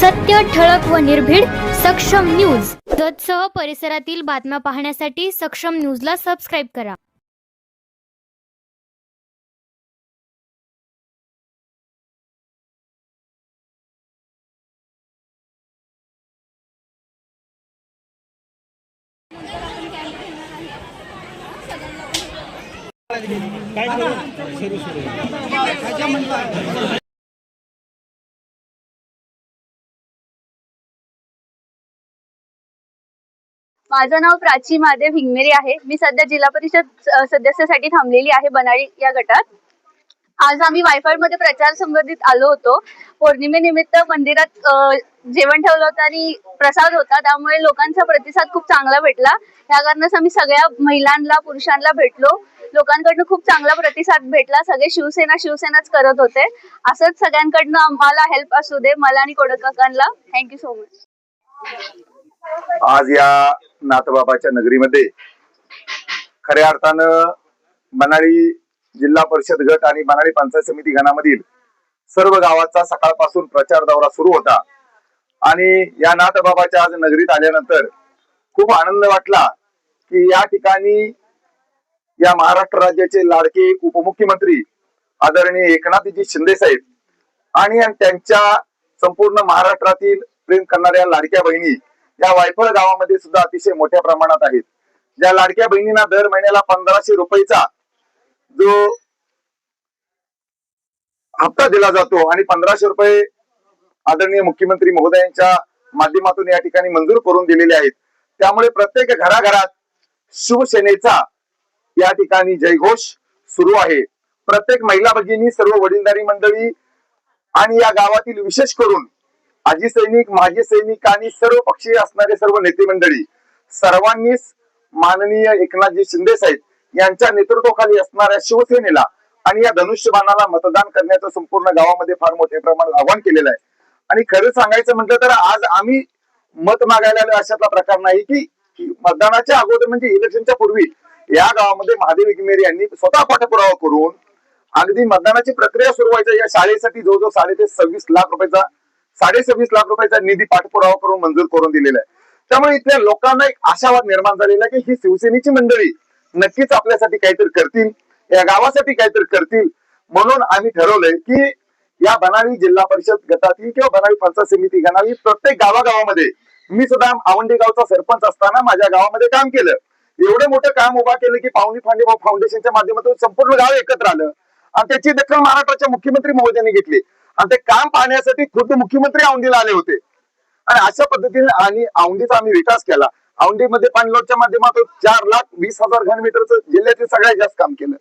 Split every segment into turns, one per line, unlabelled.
सत्य, ठळक व निर्भीड सक्षम न्यूज. जतसह परिसरातील बातम्या पाहण्यासाठी सक्षम न्यूजला सबस्क्राईब करा.
माझं नाव प्राची महादेव हिंगमेरी आहे. मी सध्या जिल्हा परिषद सदस्यासाठी थांबलेली आहे बनाळी या गटात. आज आम्ही वायफाय मध्ये प्रचार संबंधित आलो होतो. पौर्णिमेनिमित्त मंदिरात जेवण ठेवलं होतं आणि प्रसाद होता, त्यामुळे लोकांचा प्रतिसाद खूप चांगला भेटला. या कारणास आम्ही सगळ्या महिलांना पुरुषांना भेटलो. लोकांकडनं खूप चांगला प्रतिसाद भेटला. सगळे शिवसेनाच करत होते. असंच सगळ्यांकडनं आम्हाला हेल्प असू दे, मला आणि कोडक काकांना. Thank you so much.
आज या नाथबाबाच्या नगरीमध्ये खऱ्या अर्थानं बनाळी जिल्हा परिषद गट आणि बनाळी पंचायत समिती गणामधील सर्व गावाचा सकाळपासून प्रचार दौरा सुरू होता आणि या नाथबाबाच्या आज नगरीत आल्यानंतर खूप आनंद वाटला की या ठिकाणी या महाराष्ट्र राज्याचे लाडके उपमुख्यमंत्री आदरणीय एकनाथजी शिंदे साहेब आणि त्यांच्या संपूर्ण महाराष्ट्रातील प्रेम करणाऱ्या लाडक्या बहिणी या वायफळ गावामध्ये सुद्धा अतिशय मोठ्या प्रमाणात आहेत. ज्या लाडक्या बहिणींना दर महिन्याला 1500 रुपयाचा जो हप्ता दिला जातो आणि 1500 रुपये आदरणीय मुख्यमंत्री महोदयांच्या माध्यमातून या ठिकाणी मंजूर करून दिलेले आहेत. त्यामुळे प्रत्येक घराघरात शिवसेनेचा या ठिकाणी जयघोष सुरू आहे. प्रत्येक महिला भगिनी, सर्व वडीलधारी मंडळी आणि या गावातील विशेष करून आजी सैनिक, माजी सैनिक आणि सर्व पक्षीय असणारे सर्व नेते मंडळी सर्वांनीच माननीय एकनाथजी शिंदे साहेब यांच्या नेतृत्वाखाली असणाऱ्या शिवसेनेला आणि या धनुष्यबाणाला मतदान करण्याचं संपूर्ण गावामध्ये फार मोठ्या प्रमाणात आवाहन केलेलं आहे. आणि खरं सांगायचं म्हटलं तर आज आम्ही मत मागायला आलो अशातला प्रकार नाही की मतदानाच्या अगोदर म्हणजे इलेक्शनच्या पूर्वी या गावामध्ये महादेव हिंगमेरी यांनी स्वतः पाठपुरावा करून अगदी मतदानाची प्रक्रिया सुरू व्हायच्या या शाळेसाठी जवळजवळ 26.5 लाख रुपयाचा निधी पाठपुरावा करून मंजूर करून दिलेला आहे. त्यामुळे इथल्या लोकांना एक आशावाद निर्माण झालेला आहे की ही शिवसेनेची मंडळी नक्कीच आपल्यासाठी काहीतरी करतील, या गावासाठी काहीतरी करतील. म्हणून आम्ही ठरवलंय की या बनाळी जिल्हा परिषद गटातील किंवा बनाळी पंचायत समिती गणातील प्रत्येक गावागावामध्ये मी सुद्धा आवंडी गावचा सरपंच असताना माझ्या गावामध्ये काम केलं. एवढं मोठं काम उभा केलं की पावनी फांडेभाऊ फाउंडेशनच्या माध्यमातून संपूर्ण गाव एकत्र आलं आणि त्याची दखल महाराष्ट्राच्या मुख्यमंत्री महोदयांनी घेतली आणि ते काम पाहण्यासाठी खुद्द मुख्यमंत्री औंढीला आले होते. आणि अशा पद्धतीने आणि औंढीचा आम्ही विकास केला. औंढीमध्ये पाणलोटच्या माध्यमातून 4,20,000 घनमीटरचं जिल्ह्यातील सगळ्यात जास्त काम केलं.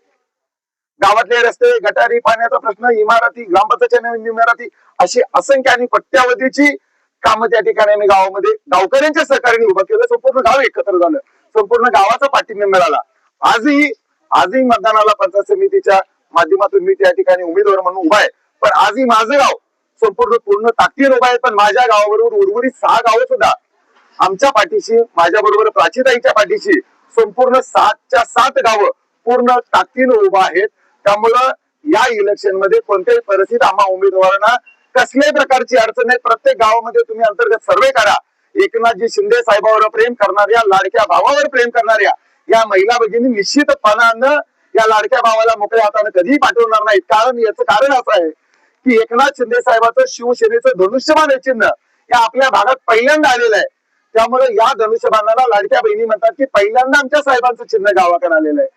गावातले रस्ते, गटारी, पाण्याचा प्रश्न, इमारती, ग्रामपंचायतच्या इमारती अशी असंख्य आणि पट्ट्यावधीची कामं त्या ठिकाणी आम्ही गावामध्ये गावकऱ्यांच्या सहकार्याने उभं केलं. संपूर्ण गाव एकत्र झालं, संपूर्ण गावाचा पाठिंबा मिळाला. आजही मतदानाला पंचायत समितीच्या माध्यमातून मी त्या ठिकाणी उमेदवार म्हणून उभा आहे. पण आजही माझं गाव पूर्ण ताकदीने उभा आहे. पण माझ्या गावाबरोबर उर्वरित 6 गावं सुद्धा आमच्या पाठीशी, माझ्या बरोबर प्राचीताईच्या पाठीशी संपूर्ण 7च्या 7 गावं पूर्ण ताकदीने उभा आहेत. त्यामुळं या इलेक्शन मध्ये कोणत्याही परिस्थितीत आम्हा उमेदवारांना कसल्याही प्रकारची अडचण नाही. प्रत्येक गावामध्ये तुम्ही अंतर्गत सर्वे करा. एकनाथजी शिंदे साहेबांवर प्रेम करणाऱ्या, लाडक्या भावावर प्रेम करणाऱ्या या महिला भगिनी निश्चितपणानं या लाडक्या भावाला मोकळ्या हाताने कधीही पाठवणार नाहीत. कारण याचं कारण असं आहे की एकनाथ शिंदे साहेबांचं शिवसेनेचं धनुष्यबाण हे चिन्ह या आपल्या भागात पहिल्यांदा आलेलं आहे. त्यामुळे या धनुष्यबाणाला लाडक्या बहिणी म्हणतात की पहिल्यांदा आमच्या साहेबांचं चिन्ह गावाकडे आलेलं आहे.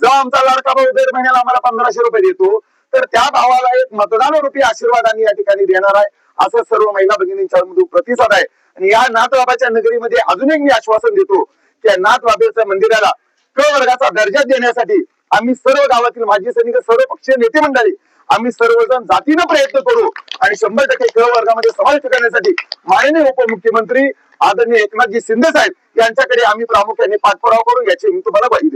जो आमचा लाडका भाऊ दर महिन्याला आम्हाला 1500 रुपये देतो, तर त्या भावाला एक मतदानरूपी आशीर्वाद आम्ही या ठिकाणी देणार आहे, असं सर्व महिला भगिनींच्या प्रतिसाद आहे. आणि या नाथबाबाच्या नगरीमध्ये अजून एक मी आश्वासन देतो की या नाथबाबाच्या मंदिराला क वर्गाचा दर्जा देण्यासाठी आम्ही सर्व गावातील माजी सैनिक, सर्व पक्षीय नेते मंडळी आम्ही सर्वजण जातीनं प्रयत्न करू आणि 100% क वर्गामध्ये समाविष्ट करण्यासाठी माननीय उपमुख्यमंत्री आदरणीय एकनाथजी शिंदे साहेब यांच्याकडे आम्ही प्रामुख्याने पाठपुरावा करू याची मी तुम्हाला ग्वाही देतो.